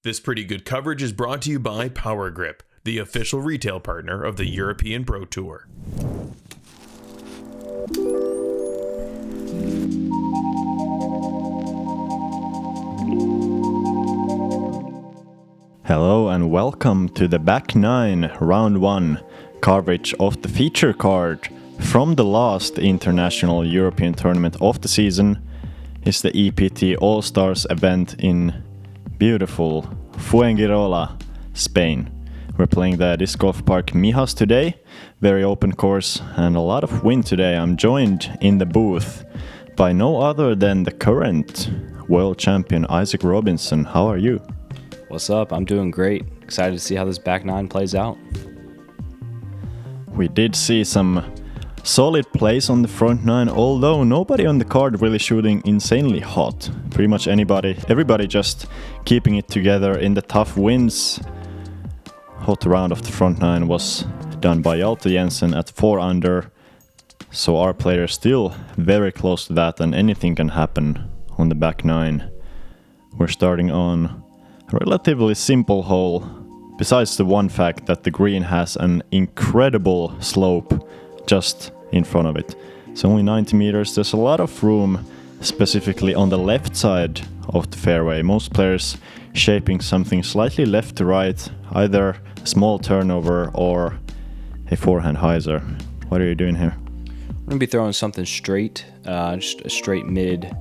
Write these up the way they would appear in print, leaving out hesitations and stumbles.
This pretty good coverage is brought to you by Power Grip, the official retail partner of the European Pro Tour. Hello and welcome to the Back 9 Round 1 coverage of the feature card from the last international European tournament of the season. It's the EPT All-Stars event in beautiful Fuengirola, Spain. We're playing the disc golf park Mijas today, very open course and a lot of wind today. I'm joined in the booth by no other than the current world champion Isaac Robinson. How are you? What's up? I'm doing great. Excited to see how this back nine plays out. We did see some solid plays on the front nine, although nobody on the card really shooting insanely hot. Pretty much everybody just keeping it together in the tough winds. Hot round of the front nine was done by Hjalte Jensen at 4 under. So our player is still very close to that, and anything can happen on the back nine. We're starting on a relatively simple hole, besides the one fact that the green has an incredible slope just in front of it. It's only 90 meters. There's a lot of room, specifically on the left side of the fairway. Most players shaping something slightly left to right, either a small turnover or a forehand hyzer. What are you doing here? I'm going to be throwing something straight, just a straight mid,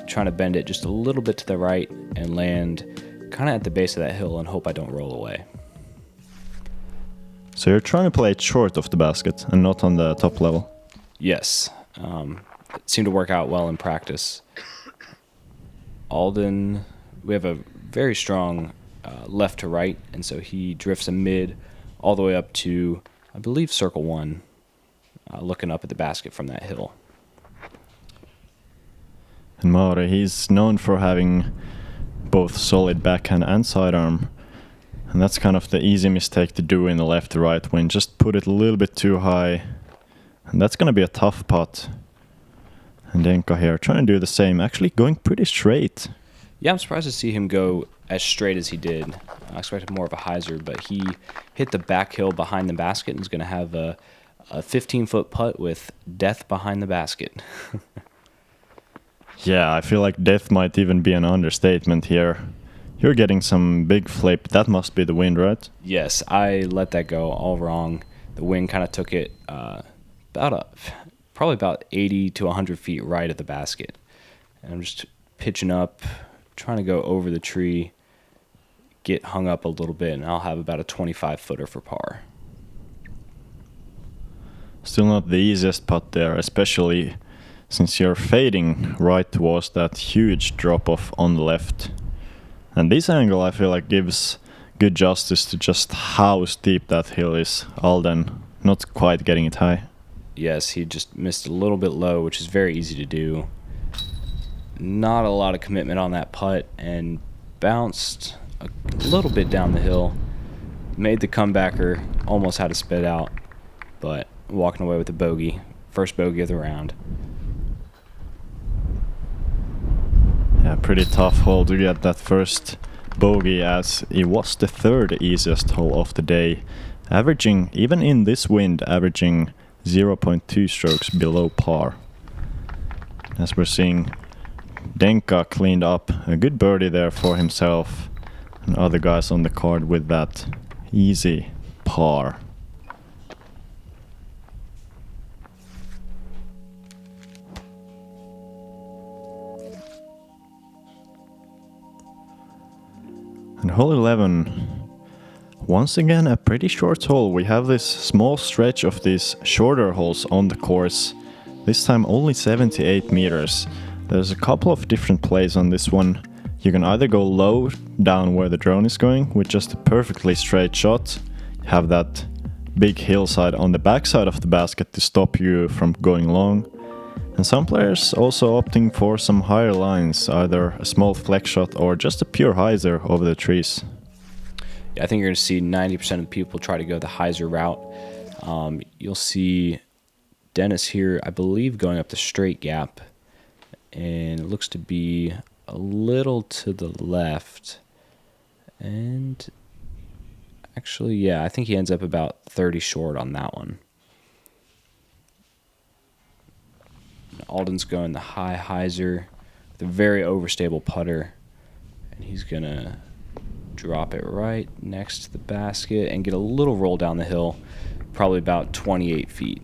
trying to bend it just a little bit to the right and land kind of at the base of that hill and hope I don't roll away. So you're trying to play it short of the basket and not on the top level? Yes. It seemed to work out well in practice. Alden, we have a very strong left to right, and so he drifts a mid all the way up to, I believe, circle one, looking up at the basket from that hill. And Mauri, he's known for having both solid backhand and sidearm. And that's kind of the easy mistake to do in the left to right wing. Just put it a little bit too high. And that's going to be a tough putt. And Denka here trying to do the same, actually going pretty straight. Yeah, I'm surprised to see him go as straight as he did. I expected more of a hyzer, but he hit the back hill behind the basket and is going to have a 15-foot putt with death behind the basket. Yeah, I feel like death might even be an understatement here. You're getting some big flip. That must be the wind, right? Yes, I let that go all wrong. The wind kind of took it probably about 80 to 100 feet right at the basket. And I'm just pitching up, trying to go over the tree, get hung up a little bit, and I'll have about a 25-footer for par. Still not the easiest putt there, especially since you're fading right towards that huge drop-off on the left. And this angle, I feel like, gives good justice to just how steep that hill is. Alden not quite getting it high. Yes, he just missed a little bit low, which is very easy to do. Not a lot of commitment on that putt, and bounced a little bit down the hill. Made the comebacker, almost had to spit out, but walking away with a bogey. First bogey of the round. Yeah, pretty tough hole to get that first bogey, as it was the third easiest hole of the day. Averaging, even in this wind, averaging 0.2 strokes below par. As we're seeing, Denka cleaned up a good birdie there for himself, and other guys on the card with that easy par. And hole 11, once again a pretty short hole. We have this small stretch of these shorter holes on the course, this time only 78 meters. There's a couple of different plays on this one. You can either go low down where the drone is going with just a perfectly straight shot, have that big hillside on the backside of the basket to stop you from going long. And some players also opting for some higher lines, either a small flex shot or just a pure hyzer over the trees. Yeah, I think you're going to see 90% of the people try to go the hyzer route. You'll see Dennis here, I believe, going up the straight gap, and it looks to be a little to the left. And actually, yeah, I think he ends up about 30 short on that one. Alden's going the high hyzer with a very overstable putter. And he's going to drop it right next to the basket and get a little roll down the hill, probably about 28 feet.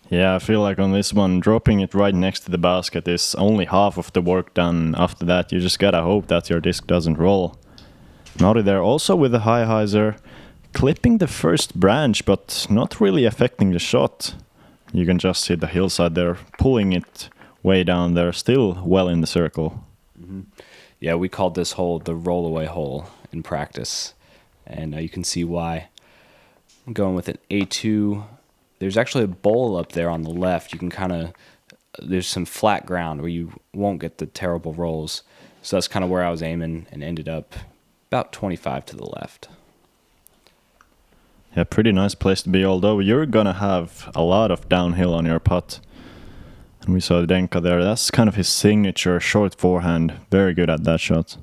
Yeah, I feel like on this one, dropping it right next to the basket is only half of the work done. After that, you just gotta hope that your disc doesn't roll. Mauri there also with a high hyzer, clipping the first branch, but not really affecting the shot. You can just see the hillside there, pulling it way down there, still well in the circle. Mm-hmm. Yeah, we called this hole the rollaway hole in practice, and you can see why. I'm going with an A2. There's actually a bowl up there on the left. You can there's some flat ground where you won't get the terrible rolls. So that's kind of where I was aiming and ended up about 25 to the left. Yeah, pretty nice place to be, although you're gonna have a lot of downhill on your putt. And we saw Denka there. That's kind of his signature short forehand. Very good at that shot.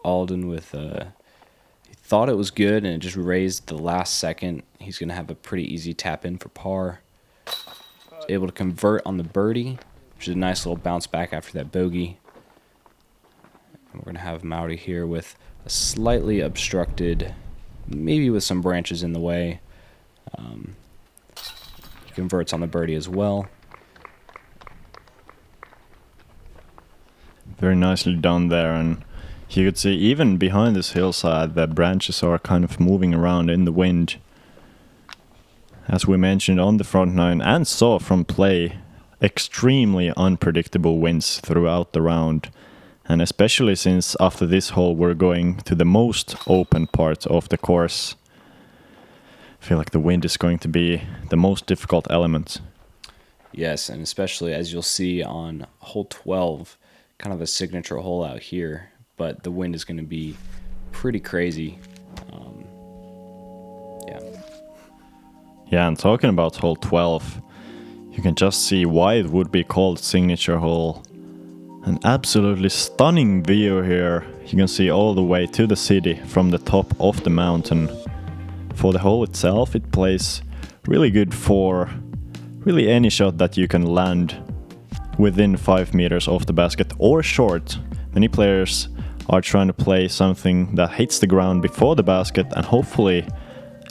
Alden with he thought it was good and it just raised the last second. He's going to have a pretty easy tap in for par. Able to convert on the birdie, which is a nice little bounce back after that bogey. And we're going to have Mauri here with a slightly obstructed, maybe with some branches in the way. He converts on the birdie as well. Very nicely done there, and you could see even behind this hillside the branches are kind of moving around in the wind. As we mentioned on the front nine and saw from play, extremely unpredictable winds throughout the round. And especially since after this hole we're going to the most open part of the course. I feel like the wind is going to be the most difficult element. Yes, and especially as you'll see on hole 12, kind of a signature hole out here, but the wind is going to be pretty crazy. Yeah, and talking about hole 12, you can just see why it would be called signature hole. An absolutely stunning view here. You can see all the way to the city from the top of the mountain. For the hole itself, it plays really good for really any shot that you can land within 5 meters off the basket or short. Many players are trying to play something that hits the ground before the basket and hopefully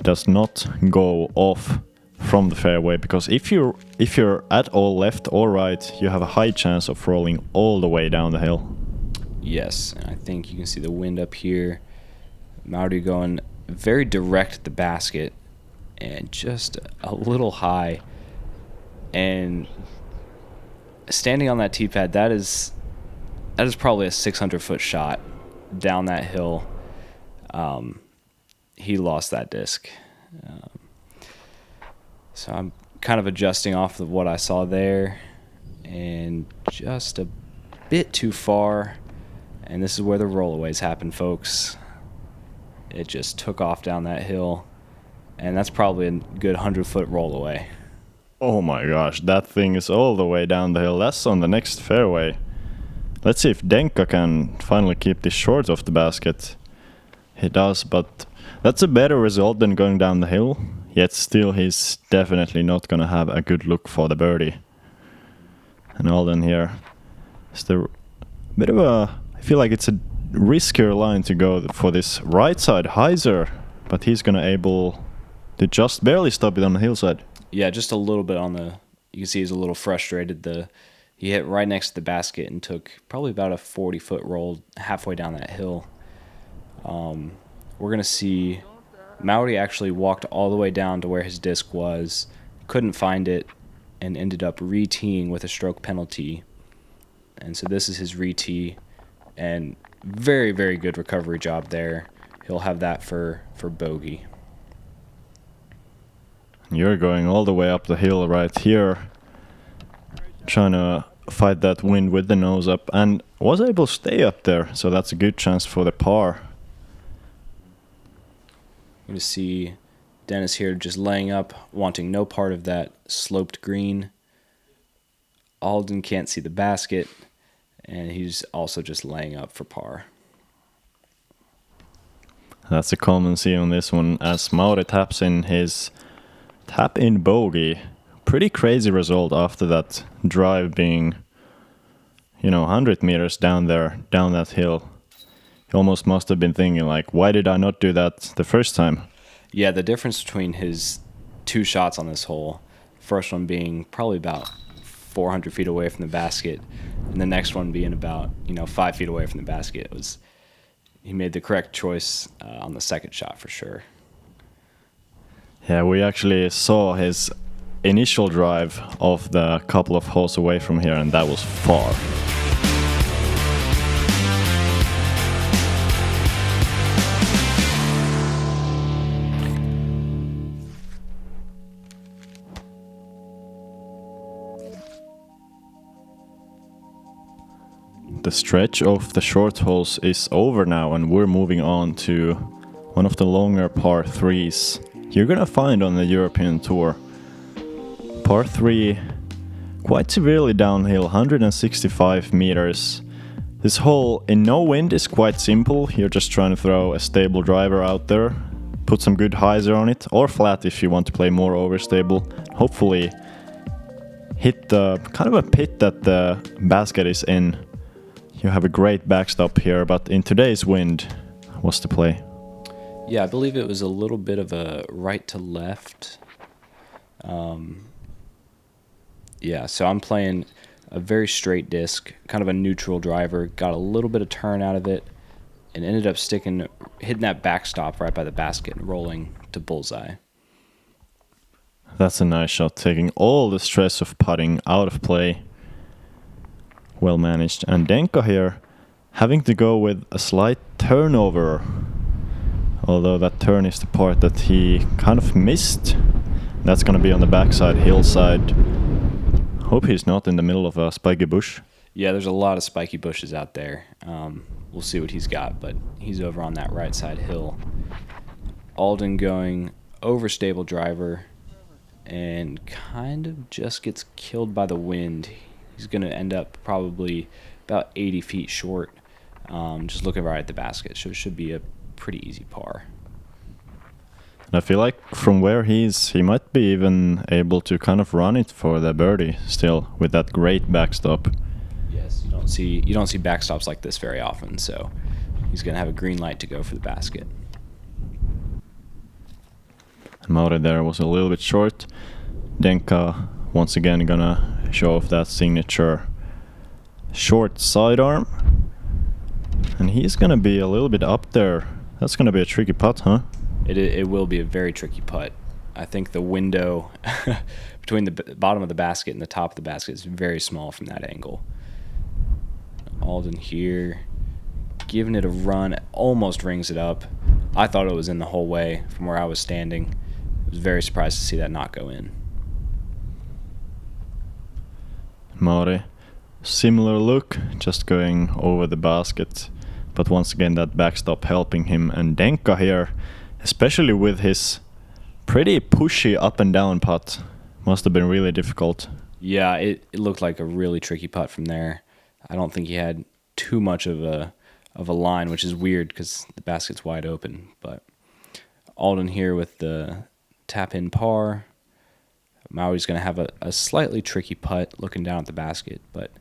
does not go off from the fairway, because if you're at all left or right, you have a high chance of rolling all the way down the hill. Yes, and I think you can see the wind up here. Mauri going very direct at the basket and just a little high. And standing on that tee pad, that is probably a 600-foot shot down that hill. He lost that disc. So I'm kind of adjusting off of what I saw there, and just a bit too far. And this is where the rollaways happen, folks. It just took off down that hill, and that's probably a good 100-foot rollaway. Oh my gosh, that thing is all the way down the hill. That's on the next fairway. Let's see if Denka can finally keep this short of the basket. He does, but that's a better result than going down the hill. Yet still, he's definitely not going to have a good look for the birdie. And Alden here is the bit of a... I feel like it's a riskier line to go for this right side hyzer, but he's going to able to just barely stop it on the hillside. Yeah, just a little bit on the... You can see he's a little frustrated. He hit right next to the basket and took probably about a 40-foot roll halfway down that hill. We're going to see Mauri actually walked all the way down to where his disc was, couldn't find it, and ended up re-teeing with a stroke penalty. And so this is his re-tee, and very, very good recovery job there. He'll have that for bogey. You're going all the way up the hill right here, trying to fight that wind with the nose up, and was able to stay up there, so that's a good chance for the par. I'm going to see Dennis here just laying up, wanting no part of that sloped green. Alden can't see the basket, and he's also just laying up for par. That's a common scene on this one as Mauri taps in his tap-in bogey. Pretty crazy result after that drive being, 100 meters down that hill. He almost must have been thinking like, why did I not do that the first time? Yeah, the difference between his 2 shots on this hole, first one being probably about 400 feet away from the basket, and the next one being about 5 feet away from the basket, he made the correct choice on the second shot for sure. Yeah, we actually saw his initial drive of the couple of holes away from here, and that was far. The stretch of the short holes is over now, and we're moving on to one of the longer par 3s you're gonna find on the European Tour. Par 3, quite severely downhill, 165 meters. This hole in no wind is quite simple. You're just trying to throw a stable driver out there, put some good hyzer on it, or flat if you want to play more overstable. Hopefully hit the kind of a pit that the basket is in. You have a great backstop here, but in today's wind, what's the play? Yeah, I believe it was a little bit of a right to left. Yeah, so I'm playing a very straight disc, kind of a neutral driver, got a little bit of turn out of it, and ended up hitting that backstop right by the basket and rolling to bullseye. That's a nice shot, taking all the stress of putting out of play. Well managed. And Denka here having to go with a slight turnover, although that turn is the part that he kind of missed. That's gonna be on the backside hillside. Hope he's not in the middle of a spiky bush. Yeah, there's a lot of spiky bushes out there. We'll see what he's got, but he's over on that right side hill. Alden going overstable driver and kind of just gets killed by the wind. He's going to end up probably about 80 feet short, just looking right at the basket. So it should be a pretty easy par. And I feel like from where he might be even able to kind of run it for the birdie still with that great backstop. Yes, you don't see backstops like this very often, so he's going to have a green light to go for the basket. And Mauri there was a little bit short. Denka once again gonna show off that signature short sidearm. And he's gonna be a little bit up there. That's gonna be a tricky putt, huh? It will be a very tricky putt. I think the window between the bottom of the basket and the top of the basket is very small from that angle. Alden here, giving it a run, almost rings it up. I thought it was in the whole way from where I was standing. I was very surprised to see that not go in. Mauri, similar look, just going over the basket. But once again, that backstop helping him. And Denka here, especially with his pretty pushy up and down putt, must have been really difficult. Yeah, it looked like a really tricky putt from there. I don't think he had too much of a line, which is weird because the basket's wide open. But Alden here with the tap-in par. Mauri's going to have a slightly tricky putt looking down at the basket, but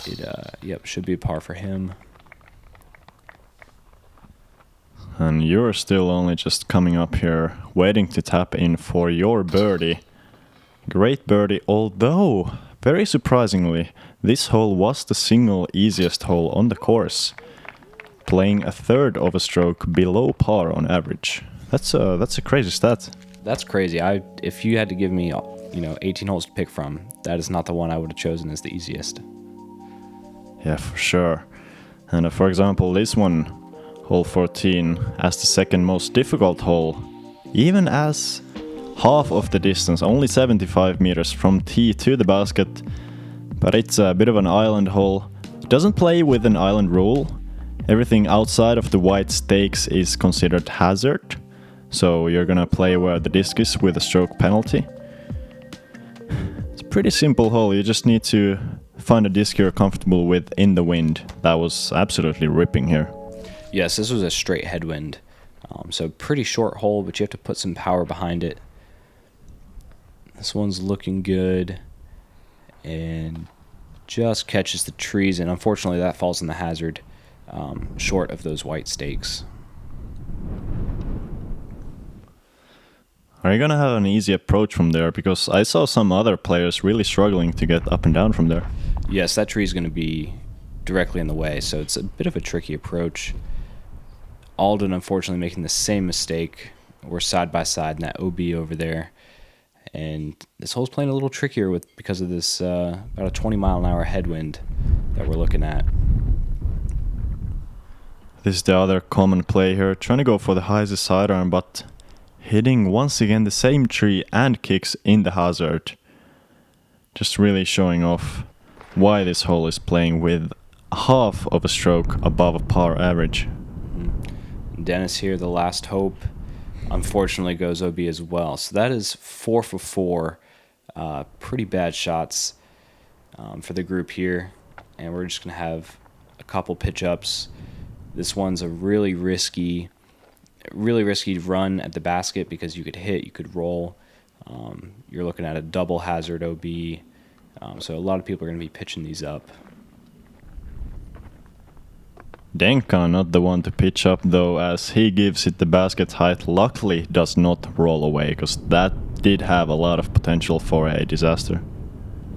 it should be a par for him. And you're still only just coming up here, waiting to tap in for your birdie. Great birdie, although, very surprisingly, this hole was the single easiest hole on the course, playing a third of a stroke below par on average. That's a crazy stat. That's crazy. If you had to give me 18 holes to pick from, that is not the one I would have chosen as the easiest. Yeah, for sure. And for example, this one, hole 14, as the second most difficult hole, even as half of the distance, only 75 meters from tee to the basket, but it's a bit of an island hole. It doesn't play with an island rule. Everything outside of the white stakes is considered hazard, so you're gonna play where the disc is with a stroke penalty. It's a pretty simple hole. You just need to find a disc you're comfortable with in the wind. That was absolutely ripping here. Yes, this was a straight headwind. So pretty short hole, but you have to put some power behind it. This one's looking good. And just catches the trees, and unfortunately that falls in the hazard, short of those white stakes. Are you gonna have an easy approach from there? Because I saw some other players really struggling to get up and down from there. Yes, that tree is going to be directly in the way, so it's a bit of a tricky approach. Alden, unfortunately, making the same mistake. We're side by side in that OB over there. And this hole's playing a little trickier because of this about a 20-mile-an-hour headwind that we're looking at. This is the other common play here, trying to go for the highest sidearm, but hitting once again the same tree and kicks in the hazard. Just really showing off why this hole is playing with half of a stroke above a par average. Dennis here, the last hope, unfortunately goes OB as well. So that is 4 for 4. Pretty bad shots for the group here. And we're just going to have a couple pitch-ups. This one's a really risky run at the basket because you could hit, you could roll. You're looking at a double hazard OB. So a lot of people are going to be pitching these up. Denka not the one to pitch up though, as he gives it the basket height. Luckily does not roll away, because that did have a lot of potential for a disaster.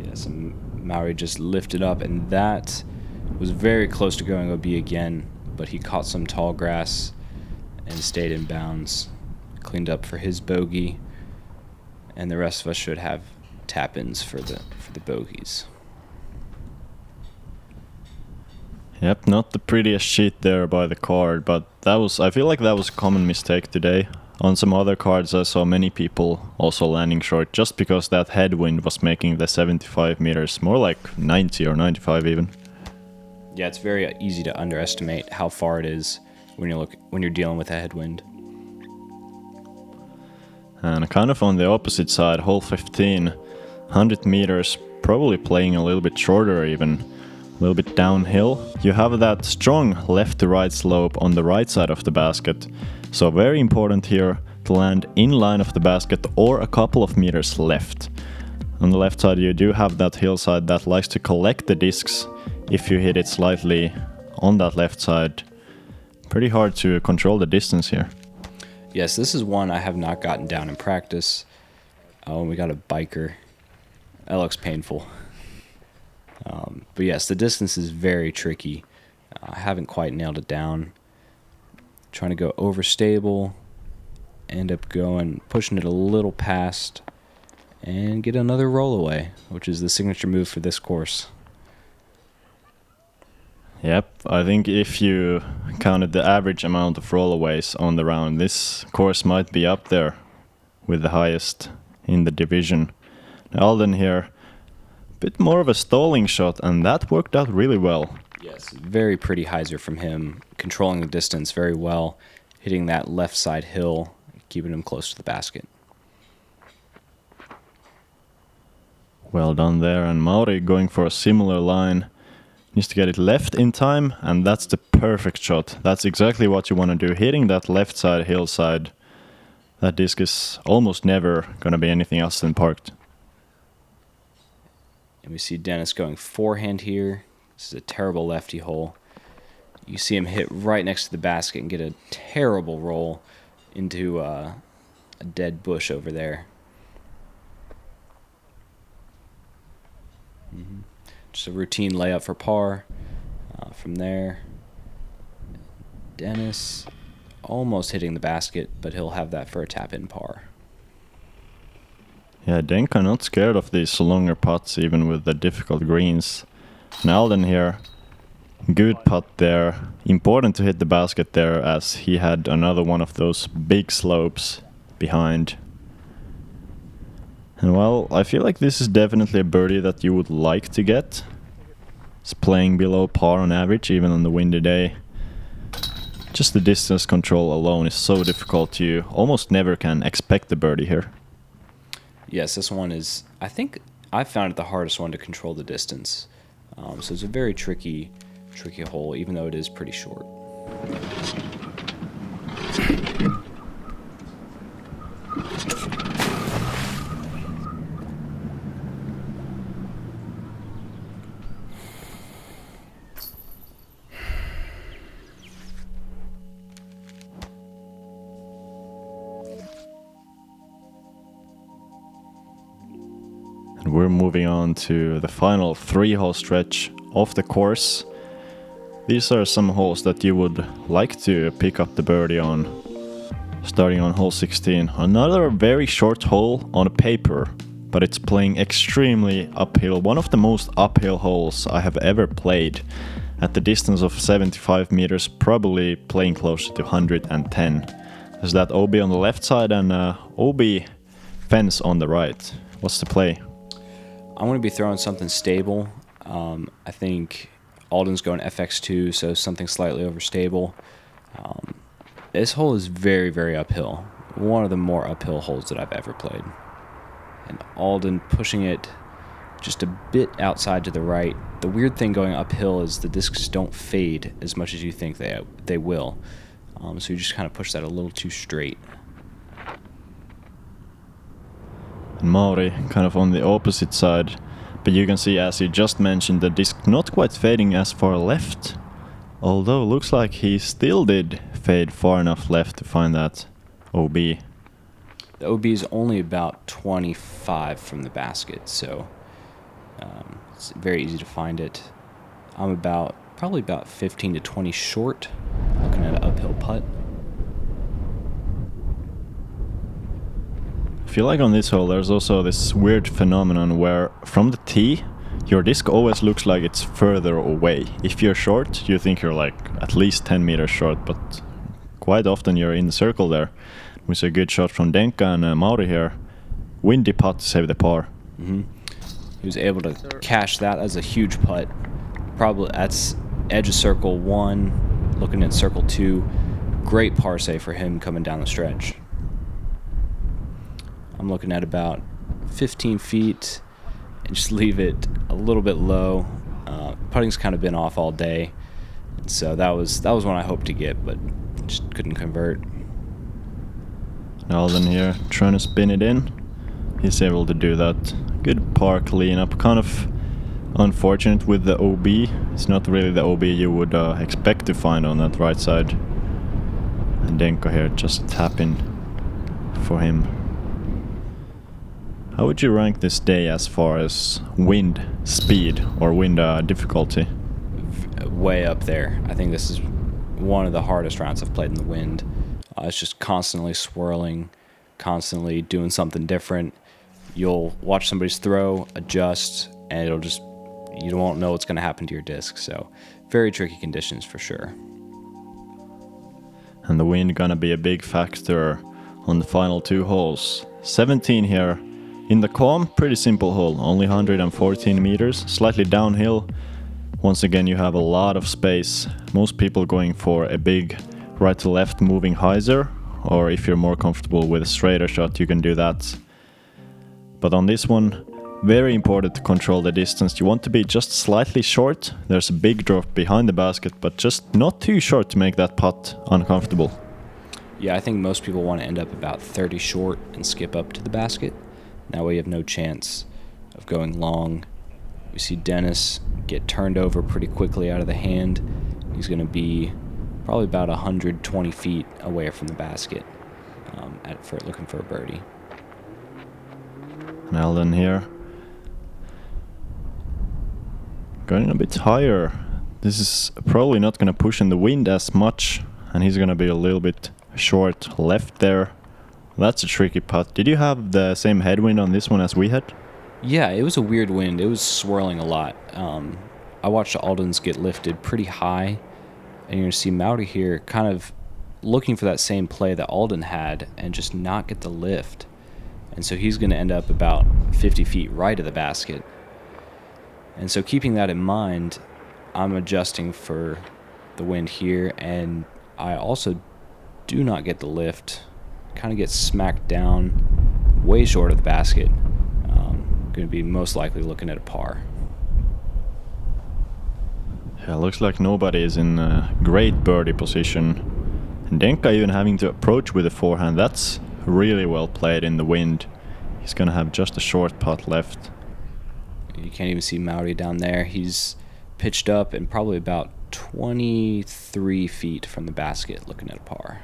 Yes, and Mauri just lifted up, and that was very close to going OB again, but he caught some tall grass and stayed in bounds. Cleaned up for his bogey, and the rest of us should have tap-ins for the bogeys. Yep, not the prettiest sheet there by the card, but I feel like that was a common mistake today. On some other cards I saw many people also landing short just because that headwind was making the 75 meters more like 90 or 95 even. Yeah, it's very easy to underestimate how far it is when you're dealing with a headwind. And kind of on the opposite side, hole 15, 100 meters, probably playing a little bit shorter even. A little bit downhill. You have that strong left to right slope on the right side of the basket, so very important here to land in line of the basket or a couple of meters left. On the left side you do have that hillside that likes to collect the discs if you hit it slightly on that left side. Pretty hard to control the distance here. Yes, this is one I have not gotten down in practice. Oh, we got a biker. That looks painful. But yes, the distance is very tricky. I haven't quite nailed it down. Trying to go overstable, end up pushing it a little past, and get another roll away, which is the signature move for this course. Yep, I think if you counted the average amount of rollaways on the round, this course might be up there with the highest in the division. Alden here, bit more of a stalling shot, and that worked out really well. Yes, very pretty hyzer from him, controlling the distance very well, hitting that left side hill, keeping him close to the basket. Well done there, and Mauri going for a similar line. Needs to get it left in time, and that's the perfect shot. That's exactly what you want to do, hitting that left side hillside. That disc is almost never going to be anything else than parked. And we see Dennis going forehand here. This is a terrible lefty hole. You see him hit right next to the basket and get a terrible roll into a dead bush over there. Just a routine layup for par. From there, Dennis almost hitting the basket, but he'll have that for a tap-in par. Yeah, Denka not scared of these longer putts, even with the difficult greens. And Alden here, good putt there. Important to hit the basket there, as he had another one of those big slopes behind. And well, I feel like this is definitely a birdie that you would like to get. It's playing below par on average, even on the windy day. Just the distance control alone is so difficult, you almost never can expect the birdie here. Yes, this one is, I think I found it the hardest one to control the distance. So it's a very tricky hole, even though it is pretty short. And we're moving on to the final 3-hole stretch of the course. These are some holes that you would like to pick up the birdie on. Starting on hole 16, another very short hole on paper, but it's playing extremely uphill. One of the most uphill holes I have ever played. At the distance of 75 meters, probably playing closer to 110. There's that OB on the left side and OB fence on the right. What's the play? I'm going to be throwing something stable. I think Alden's going FX2, so something slightly overstable. This hole is very, very uphill. One of the more uphill holes that I've ever played. And Alden pushing it just a bit outside to the right. The weird thing going uphill is the discs don't fade as much as you think they will. So you just kind of push that a little too straight. And Mauri kind of on the opposite side, but you can see, as you just mentioned, the disc not quite fading as far left, although looks like he still did fade far enough left to find that OB. The OB is only about 25 from the basket, so it's very easy to find it. I'm probably about 15 to 20 short, looking at an uphill putt. I feel like on this hole there's also this weird phenomenon where from the tee your disc always looks like it's further away. If you're short, you think you're like at least 10 meters short, but quite often you're in the circle there. Which is a good shot from Denka and Mauri here. Windy putt to save the par. Mm-hmm. He was able to cash that as a huge putt. Probably that's edge of circle 1, looking at circle 2. Great par save for him coming down the stretch. I'm looking at about 15 feet and just leave it a little bit low. Putting's kind of been off all day, so that was one I hoped to get, but just couldn't convert. Alden here trying to spin it in. He's able to do that. Good par cleanup. Kind of unfortunate with the OB. It's not really the OB you would expect to find on that right side. And Denko here just tapping for him. How would you rank this day as far as wind speed or wind difficulty? Way up there. I think this is one of the hardest rounds I've played in the wind. It's just constantly swirling, constantly doing something different. You'll watch somebody's throw, adjust, and you won't know what's going to happen to your disc. So very tricky conditions for sure. And the wind gonna be a big factor on the final 2 holes. 17 here. In the calm, pretty simple hole, only 114 meters, slightly downhill. Once again, you have a lot of space. Most people going for a big right to left moving hyzer, or if you're more comfortable with a straighter shot, you can do that. But on this one, very important to control the distance. You want to be just slightly short. There's a big drop behind the basket, but just not too short to make that putt uncomfortable. Yeah, I think most people want to end up about 30 short and skip up to the basket. That way you have no chance of going long. We see Dennis get turned over pretty quickly out of the hand. He's going to be probably about 120 feet away from the basket looking for a birdie. Alden here. Going a bit higher. This is probably not going to push in the wind as much, and he's going to be a little bit short left there. That's a tricky putt. Did you have the same headwind on this one as we had? Yeah, it was a weird wind. It was swirling a lot. I watched Alden's get lifted pretty high, and you're going to see Mauri here kind of looking for that same play that Alden had and just not get the lift. And so he's going to end up about 50 feet right of the basket. And so keeping that in mind, I'm adjusting for the wind here, and I also do not get the lift. Kind of get smacked down way short of the basket. Going to be most likely looking at a par. Yeah, looks like nobody is in a great birdie position. And Denka even having to approach with a forehand. That's really well played in the wind. He's gonna have just a short putt left. You can't even see Mauri down there. He's pitched up and probably about 23 feet from the basket looking at a par.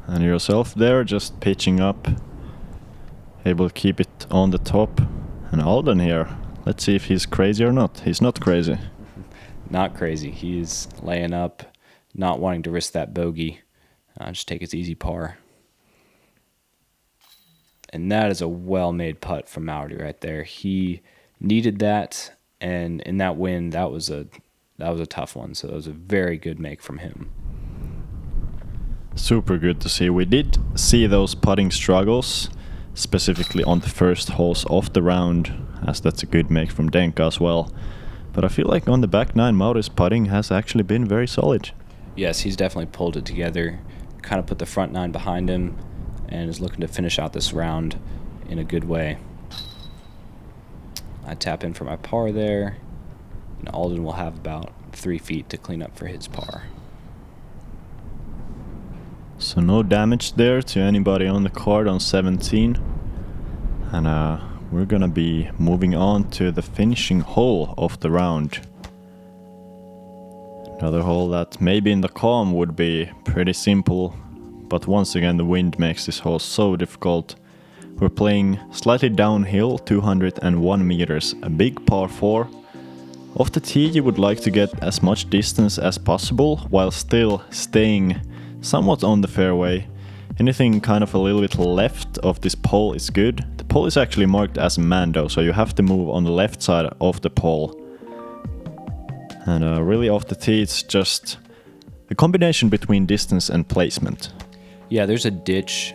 And yourself there, just pitching up. Able to keep it on the top. And Alden here. Let's see if he's crazy or not. He's not crazy. Not crazy. He's laying up, not wanting to risk that bogey. Just take his easy par. And that is a well-made putt from Mauri right there. He needed that, and in that wind, that was a tough one. So that was a very good make from him. Super good to see. We did see those putting struggles, specifically on the first holes of the round, as that's a good make from Denka as well. But I feel like on the back nine, Mauri's putting has actually been very solid. Yes, he's definitely pulled it together, kind of put the front nine behind him, and is looking to finish out this round in a good way. I tap in for my par there, and Alden will have about 3 feet to clean up for his par. So no damage there to anybody on the card on 17. And we're gonna be moving on to the finishing hole of the round. Another hole that maybe in the calm would be pretty simple, but once again the wind makes this hole so difficult. We're playing slightly downhill, 201 meters, a big par 4. Off the tee you would like to get as much distance as possible while still staying somewhat on the fairway. Anything kind of a little bit left of this pole is good. The pole is actually marked as Mando, so you have to move on the left side of the pole. And really off the tee it's just a combination between distance and placement. Yeah, there's a ditch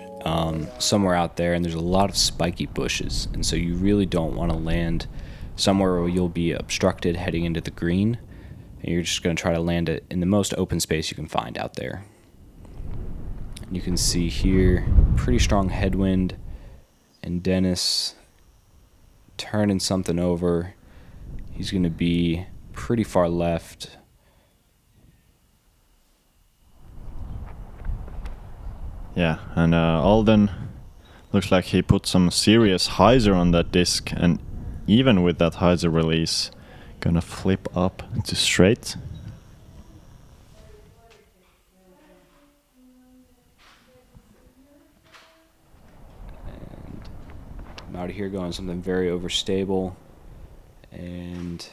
somewhere out there, and there's a lot of spiky bushes, and so you really don't want to land somewhere where you'll be obstructed heading into the green, and you're just going to try to land it in the most open space you can find out there. And you can see here, pretty strong headwind, and Dennis turning something over. He's going to be pretty far left. Yeah, and Alden looks like he put some serious hyzer on that disc, and even with that hyzer release, gonna flip up to straight. And I'm out of here going something very overstable, and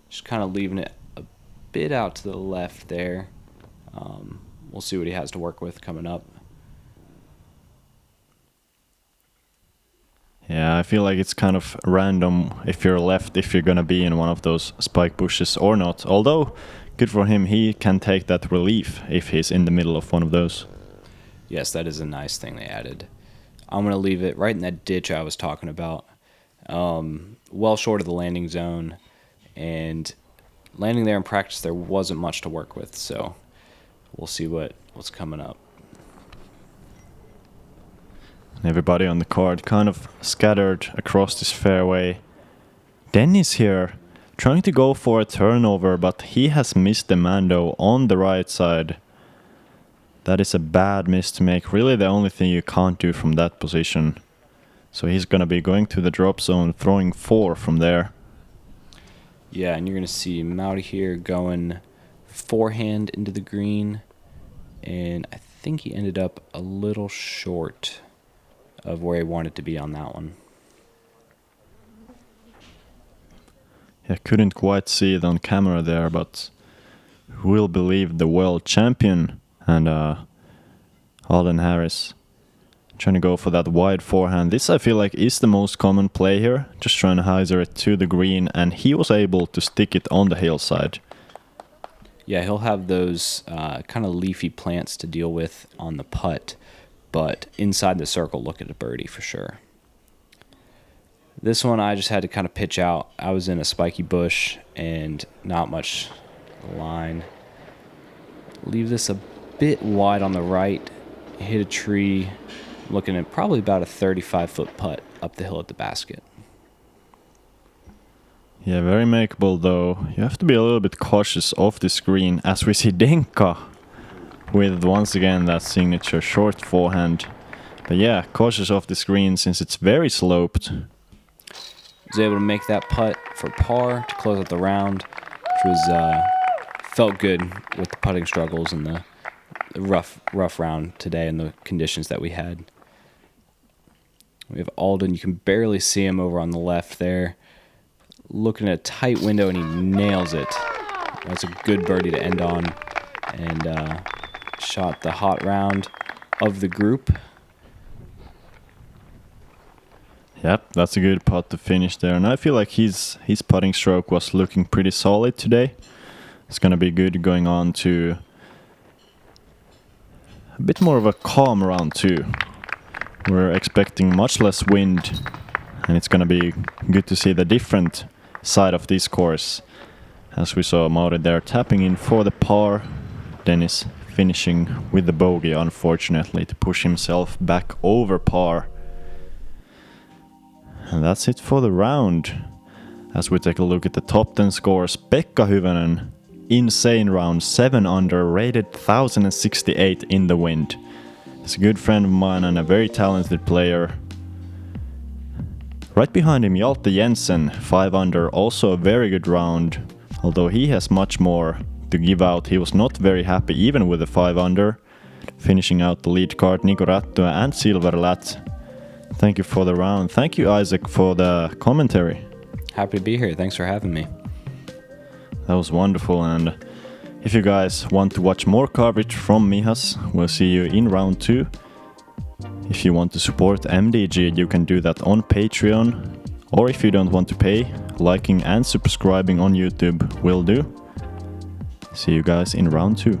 just kind of leaving it a bit out to the left there. We'll see what he has to work with coming up. Yeah, I feel like it's kind of random if you're left, if you're gonna be in one of those spike bushes or not. Although, good for him, he can take that relief if he's in the middle of one of those. Yes, that is a nice thing they added. I'm going to leave it right in that ditch I was talking about. Well short of the landing zone. And landing there in practice, there wasn't much to work with. So we'll see what's coming up. Everybody on the card kind of scattered across this fairway. Dennis here, trying to go for a turnover, but he has missed the Mando on the right side. That is a bad miss to make. Really the only thing you can't do from that position. So he's going to be going to the drop zone, throwing 4 from there. Yeah, and you're going to see Mauri here going forehand into the green. And I think he ended up a little short of where he wanted to be on that one. Yeah, couldn't quite see it on camera there, but who will believe the world champion and Alden Harris trying to go for that wide forehand. This I feel like is the most common play here, just trying to hyzer it to the green, and he was able to stick it on the hillside. Yeah, he'll have those kind of leafy plants to deal with on the putt, but inside the circle, look at a birdie for sure. This one I just had to kind of pitch out. I was in a spiky bush and not much line. Leave this a bit wide on the right. Hit a tree. Looking at probably about a 35-foot putt up the hill at the basket. Yeah, very makeable though. You have to be a little bit cautious off the screen as we see Denka with once again that signature short forehand. But yeah, cautious off the screen since it's very sloped. Was able to make that putt for par to close out the round, which was felt good with the putting struggles and the rough round today and the conditions that we had. We have Alden. You can barely see him over on the left there, looking at a tight window, and he nails it. That's a good birdie to end on, and shot the hot round of the group. Yep, that's a good putt to finish there, and I feel like his putting stroke was looking pretty solid today. It's gonna be good going on to a bit more of a calm round 2. We're expecting much less wind, and it's gonna be good to see the different side of this course. As we saw Mauri there tapping in for the par, Dennis finishing with the bogey unfortunately to push himself back over par. And that's it for the round. As we take a look at the top 10 scores, Pekka Hyvönen, insane round, 7 under, rated 1068 in the wind. He's a good friend of mine and a very talented player. Right behind him, Hjalte Jensen, 5 under, also a very good round. Although he has much more to give out, he was not very happy even with the 5 under. Finishing out the lead card, Nico Rattua and Silver Lat. Thank you for the round. Thank you, Isaac, for the commentary. Happy to be here. Thanks for having me. That was wonderful, and if you guys want to watch more coverage from Mijas, we'll see you in round 2. If you want to support MDG, you can do that on Patreon, or if you don't want to pay, liking and subscribing on YouTube will do. See you guys in round 2.